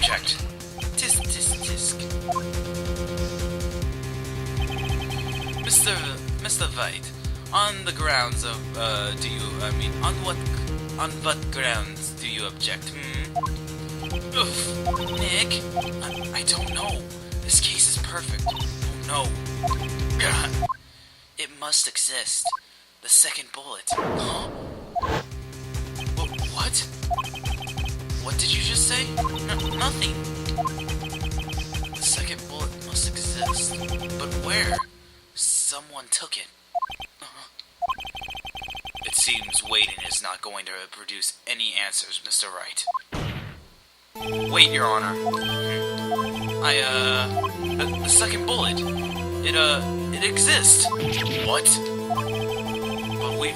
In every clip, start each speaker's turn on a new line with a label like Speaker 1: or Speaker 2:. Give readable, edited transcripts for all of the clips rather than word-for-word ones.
Speaker 1: object. Tisk, tisk, tisk. Mr. Wright, on the grounds of, on what grounds do you object, Oof, Nick, I don't know. This case is perfect. Oh no. It must exist. The second bullet. Huh? What? What did you just say? Nothing. The second bullet must exist. But where? Someone took it. It seems waiting is not going to produce any answers, Mr. Wright. Wait, Your Honor. The second bullet. It exists. What? But we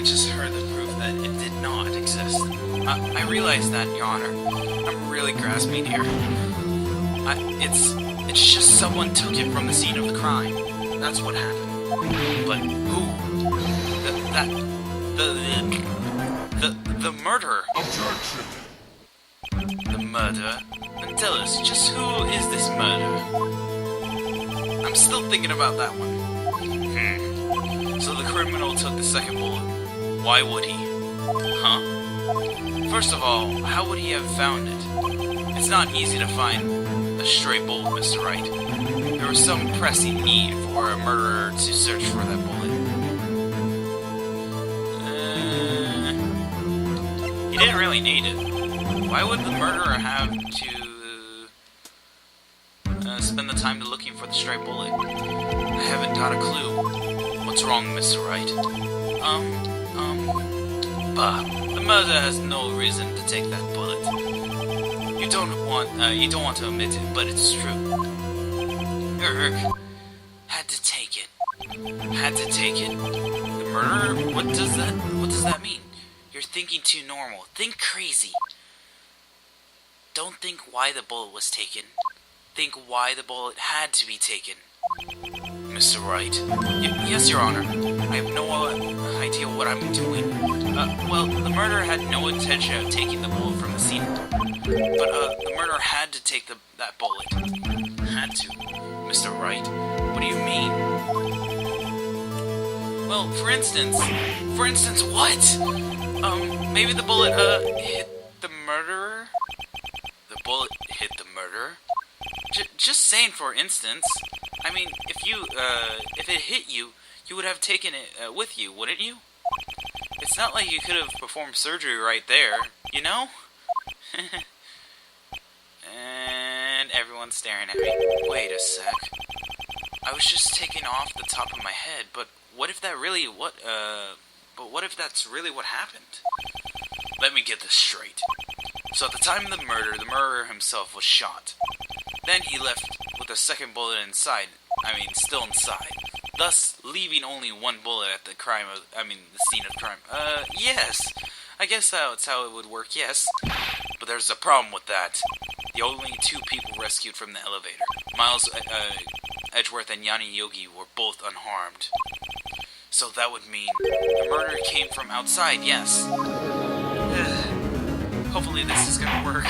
Speaker 1: just heard the proof that it did not exist. I realize that, Your Honor. I'm really grasping here. It's just someone took it from the scene of the crime. That's what happened. But who? The murderer.
Speaker 2: Objection!
Speaker 1: The murderer? Then tell us, just who is this murderer? I'm still thinking about that one. So the criminal took the second bullet. Why would he? Huh? First of all, how would he have found it? It's not easy to find a stray bullet, Mr. Wright. There was some pressing need for a murderer to search for that bullet. He didn't really need it. Why would the murderer have to spend the time to looking for the stray bullet? I haven't got a clue. What's wrong, Mr. Wright? The murderer has no reason to take that bullet. You don't want to admit it, but it's true. Had to take it. Had to take it? The murderer? What does that mean? You're thinking too normal. Think crazy. Don't think why the bullet was taken. Think why the bullet had to be taken. Mr. Wright. Yes, Your Honor. I have no idea what I'm doing. Well, the murderer had no intention of taking the bullet from the scene. But, the murderer had to take that bullet. Had to. Mr. Wright, what do you mean? Well, for instance, what? Maybe the bullet, hit the murderer? The bullet hit the murderer? Just saying, for instance. I mean, if it hit you, you would have taken it with you, wouldn't you? It's not like you could have performed surgery right there, you know? And everyone's staring at me. Wait a sec. I was just taken off the top of my head, but what if that's really what happened? Let me get this straight. So at the time of the murderer himself was shot. Then he left with a second bullet still inside. Thus, leaving only one bullet at the scene of crime. Yes. I guess that's how it would work, yes. But there's a problem with that. The only two people rescued from the elevator, Miles Edgeworth and Yanni Yogi, were both unharmed. So that would mean the murder came from outside, yes. Hopefully this is gonna work.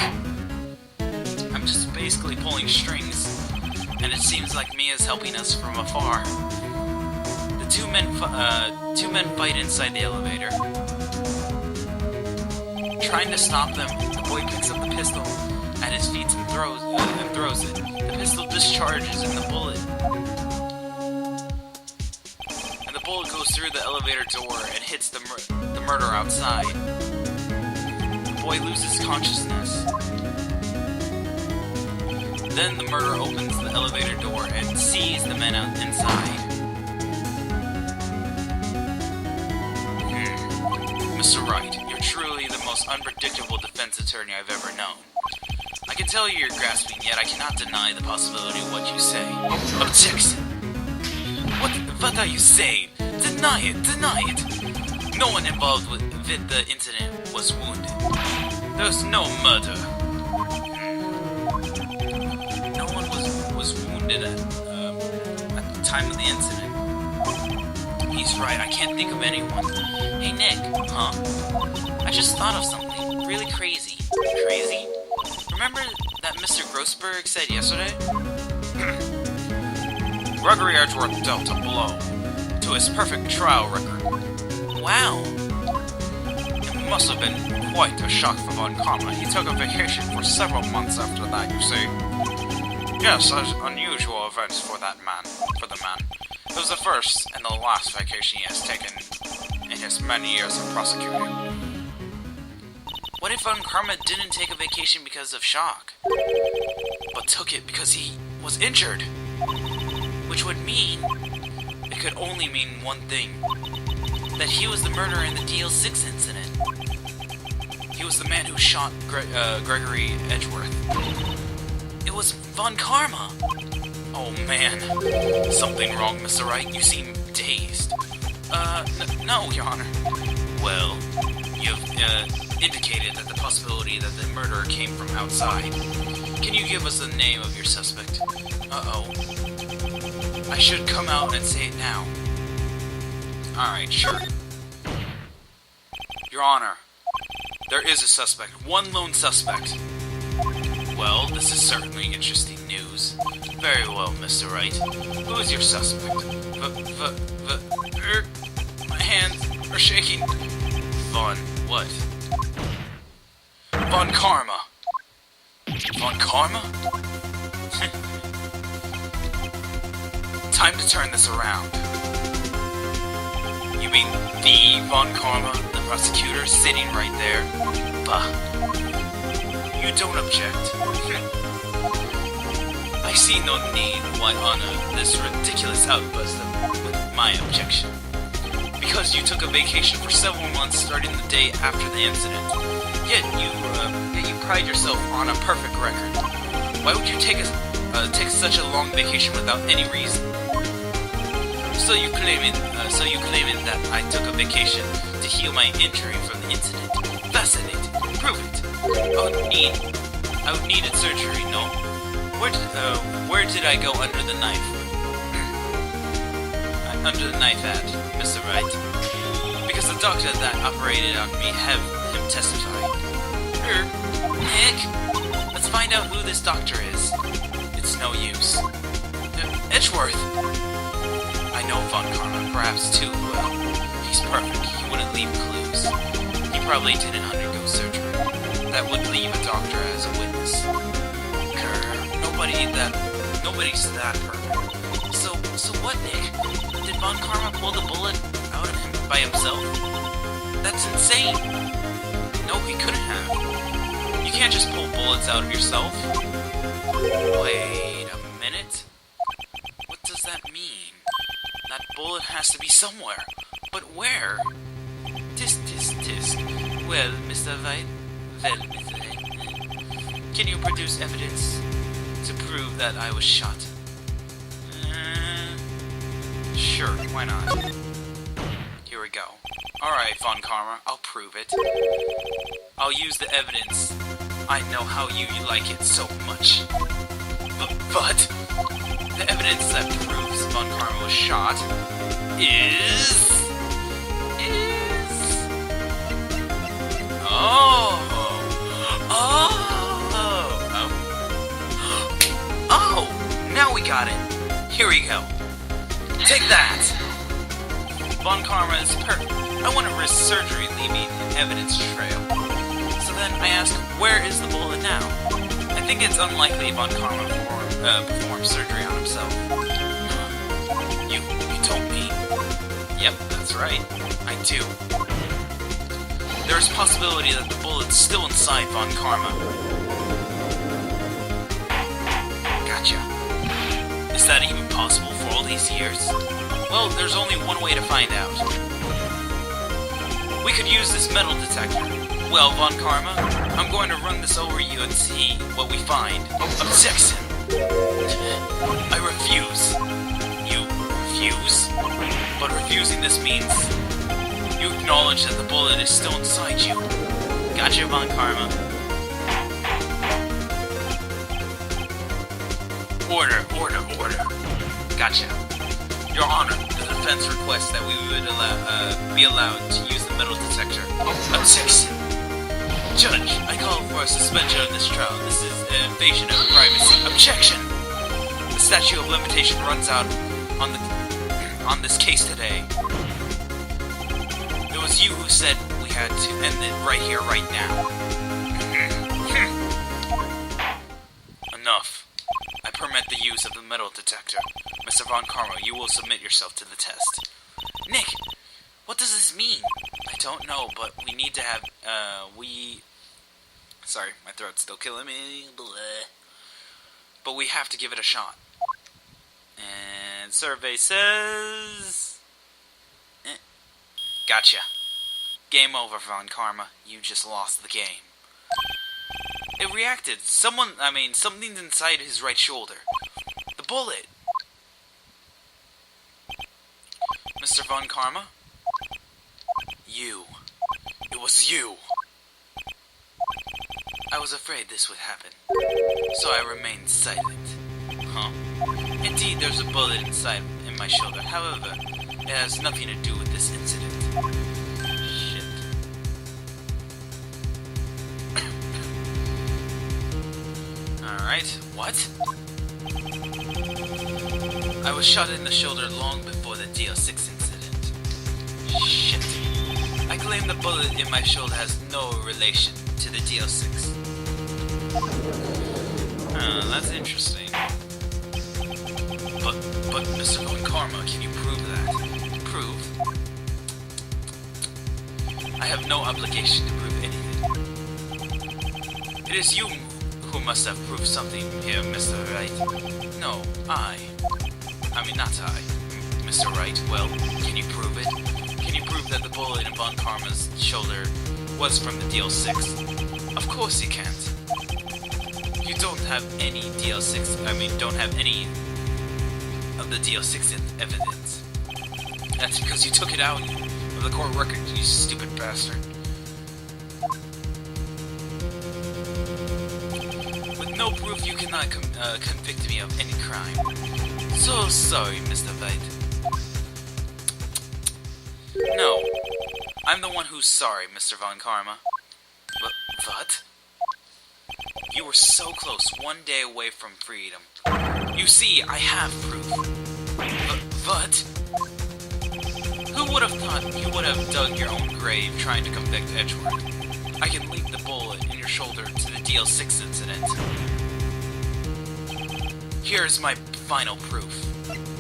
Speaker 1: I'm just basically pulling strings, and it seems like Mia's helping us from afar. The two men fight inside the elevator. Trying to stop them, the boy picks up the pistol at his feet and throws it. The pistol discharges and the bullet goes through the elevator door and hits the murderer outside. The boy loses consciousness. Then the murderer opens the elevator door and sees the men out inside. Mr. Wright, you're truly the most unpredictable defense attorney I've ever known. I can tell you're grasping, yet I cannot deny the possibility of what you say. Objection! What are you saying? Deny it! No one involved with the incident was wounded. There's no murder. No one was wounded at the time of the incident. He's right, I can't think of anyone. Hey Nick, huh? I just thought of something really crazy. Crazy? Remember that Mr. Grossberg said yesterday? Gregory Edgeworth dealt a blow to his perfect trial record. Wow. It must have been quite a shock for Von Karma. He took a vacation for several months after that, you see. Yes, unusual events for the man. It was the first and the last vacation he has taken in his many years of prosecuting. What if Von Karma didn't take a vacation because of shock, but took it because he was injured? Which would mean, it could only mean one thing. That he was the murderer in the DL6 incident. He was the man who shot Gregory Edgeworth. It was Von Karma! Oh man. Something wrong, Mr. Wright? You seem dazed. No, Your Honor. Well, you've, indicated that the possibility that the murderer came from outside. Can you give us the name of your suspect? Uh-oh. I should come out and say it now. Alright, sure. Your Honor, there is a suspect. One lone suspect. Well, this is certainly interesting news. Very well, Mr. Wright. Who is your suspect? My hands are shaking. Von what? Von Karma. Von Karma? Time to turn this around. You mean the Von Karma, the prosecutor, sitting right there? Bah. You don't object. I see no need why honor this ridiculous outburst with my objection. Because you took a vacation for several months starting the day after the incident. Yet you pride yourself on a perfect record. Why would you take such a long vacation without any reason? So you claiming that I took a vacation to heal my injury from the incident? Fascinating. Prove it. I would need a surgery. No. Where did I go under the knife? Under the knife at, Mr. Wright? Because the doctor that operated on me have him testify. Nick, let's find out who this doctor is. It's no use. Edgeworth. I know Von Karma, perhaps too well. He's perfect. He wouldn't leave clues. He probably didn't undergo surgery. That would leave a doctor as a witness. Nobody's that perfect. So what, Nick? Did Von Karma pull the bullet out of him by himself? That's insane. No, he couldn't have. You can't just pull bullets out of yourself. Wait a minute. What does that mean? That bullet has to be somewhere. But where? Tisk. Well, Mr. Wright. Can you produce evidence to prove that I was shot? Sure, why not? Here we go. Alright, Von Karma, I'll prove it. I'll use the evidence. I know how you like it so much. But the evidence that proves Von Karma was shot is... Oh, now we got it. Here we go. Take that! Von Karma is perfect. I want to risk surgery leaving an evidence trail. So then I ask, where is the bullet now? I think it's unlikely Von Karma performed surgery on himself. You told me? Yep, that's right. I do. There is a possibility that the bullet's still inside Von Karma. Gotcha. Is that even possible for all these years? Well, there's only one way to find out. We could use this metal detector. Well, Von Karma, I'm going to run this over you and see what we find. Objection! I refuse. You refuse? But refusing this means you acknowledge that the bullet is still inside you. Gotcha, Von Karma. Order. Gotcha. Your Honor, the defense requests that we would be allowed to use the metal detector. Objection! Judge, I call for a suspension of this trial. This is an invasion of privacy. Objection! The statute of limitation runs out on this case today. It was you who said we had to end it right here, right now. Enough. I permit the use of the metal detector. Mr. Von Karma, you will submit yourself to the test. Nick! What does this mean? I don't know, but we need to have, Sorry, my throat's still killing me. Bleh. But we have to give it a shot. And survey says... Gotcha. Game over, Von Karma. You just lost the game. It reacted. Something's inside his right shoulder. The bullet. Mr. Von Karma? You. It was you. I was afraid this would happen, so I remained silent. Huh. Indeed, there's a bullet inside in my shoulder. However, it has nothing to do with this incident. Shit. Alright, what? I was shot in the shoulder long before the DL6 incident. Shit. I claim the bullet in my shoulder has no relation to the DL6. That's interesting. But Mr. Von Karma, can you prove that? Prove? I have no obligation to prove anything. It is you who must have proved something here, Mr. Wright. No, I mean, not I. Mr. Wright, well, can you prove it? Can you prove that the bullet in Von Karma's shoulder was from the DL6? Of course you can't. You don't have any don't have any of the DL6 evidence. That's because you took it out of the court record, you stupid bastard. With no proof, you cannot convict me of any crime. So sorry, Mr. Wright. No, I'm the one who's sorry, Mr. Von Karma. What? You were so close, one day away from freedom. You see, I have proof. But who would have thought you would have dug your own grave trying to convict Edgeworth? I can link the bullet in your shoulder to the DL6 incident. Here's my final proof.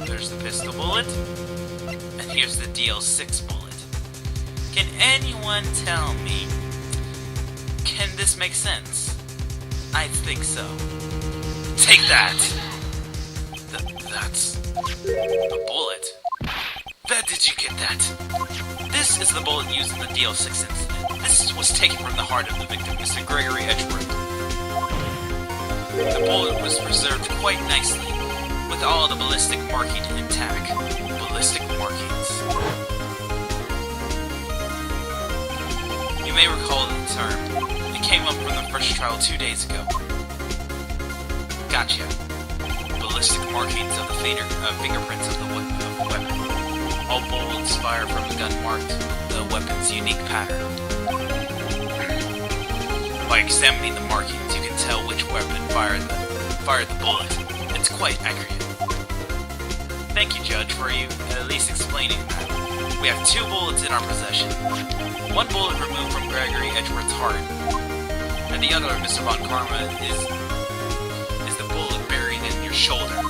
Speaker 1: There's the pistol bullet, and here's the DL6 bullet. Can anyone tell me? Can this make sense? I think so. Take that! That's the bullet. Where did you get that? This is the bullet used in the DL6 incident. This was taken from the heart of the victim, Mr. Gregory Edgeworth. The bullet was preserved quite nicely, with all the ballistic marking intact. Ballistic markings. You may recall the term. It came up from the first trial 2 days ago. Gotcha. Ballistic markings of the fingerprints of the weapon. All bullets fired from the gun marked the weapon's unique pattern. By examining the markings, you can tell which weapon fired the bullet. It's quite accurate. Thank you, Judge, for you at least explaining that. We have 2 bullets in our possession. One bullet removed from Gregory Edgeworth's heart, and the other, Mr. Von Karma, is the bullet buried in your shoulder.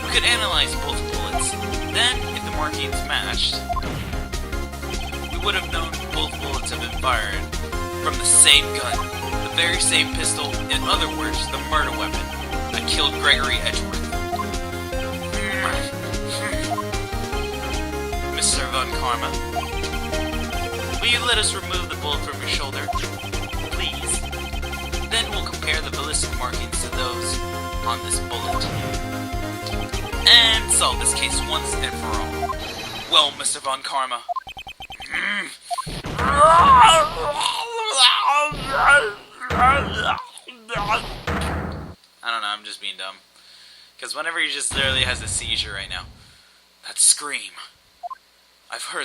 Speaker 1: We could analyze both bullets. Then, if the markings matched, we would have known both bullets have been fired from the same gun, the very same pistol, in other words, the murder weapon that killed Gregory Edgeworth. Mr. Von Karma, will you let us remove the bullet from your shoulder? Please. Then we'll compare the ballistic markings to those on this bullet. And solve this case once and for all. Well, Mr. Von Karma. I don't know, I'm just being dumb. Because whenever he just literally has a seizure right now, that scream. I've heard